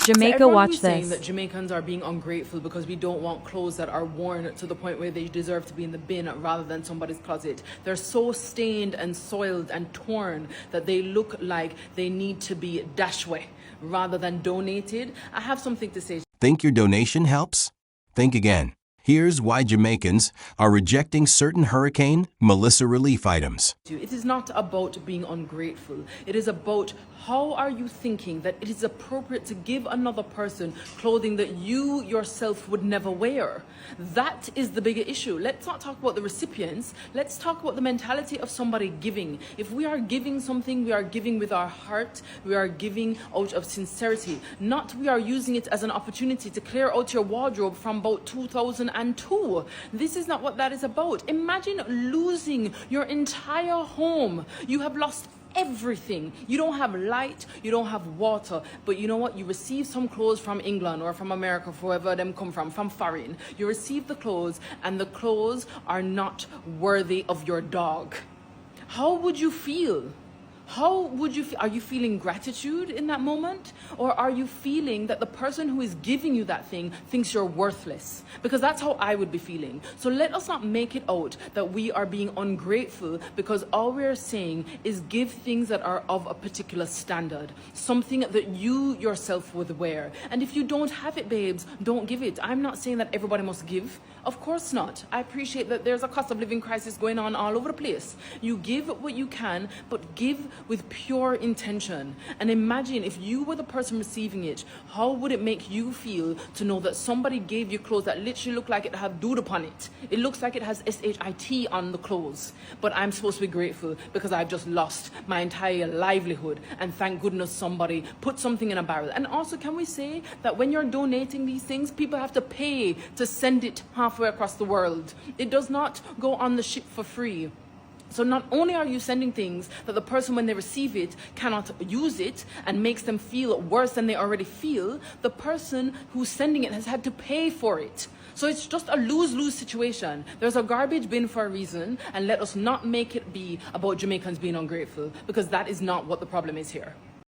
Jamaica, watch saying this. that Jamaicans are being ungrateful because we don't want clothes that are worn to the point where they deserve to be in the bin rather than somebody's closet. They're so stained and soiled and torn that they look like they need to be dashed away rather than donated. I have something to say. Think your donation helps? Think again. Here's why Jamaicans are rejecting certain Hurricane Melissa relief items. It is not about being ungrateful. It is about how are you thinking that it is appropriate to give another person clothing that you yourself would never wear. That is the bigger issue. Let's not talk about the recipients. Let's talk about the mentality of somebody giving. If we are giving something, we are giving with our heart. We are giving out of sincerity. Not we are using it as an opportunity to clear out your wardrobe from about 2002. This is not what that is about. Imagine losing your entire home. You have lost everything. You don't have light, you don't have water, but you know what? You receive some clothes from England or from America, wherever them come from foreign. You receive the clothes and the clothes are not worthy of your dog. How would you feel? How would you feel? Are you feeling gratitude in that moment? Or are you feeling that the person who is giving you that thing thinks you're worthless? Because that's how I would be feeling. So let us not make it out that we are being ungrateful, because all we're saying is give things that are of a particular standard, something that you yourself would wear. And if you don't have it, babes, don't give it. I'm not saying that everybody must give. Of course not. I appreciate that there's a cost of living crisis going on all over the place. You give what you can, but give with pure intention. And imagine if you were the person receiving it, how would it make you feel to know that somebody gave you clothes that literally look like it have dude upon it? It looks like it has SHIT on the clothes. But I'm supposed to be grateful because I've just lost my entire livelihood, and thank goodness somebody put something in a barrel. And also, can we say that when you're donating these things, people have to pay to send it halfway across the world. It does not go on the ship for free. So not only are you sending things that the person, when they receive it, cannot use it and makes them feel worse than they already feel, the person who's sending it has had to pay for it. So it's just a lose-lose situation. There's a garbage bin for a reason, and let us not make it be about Jamaicans being ungrateful, because that is not what the problem is here.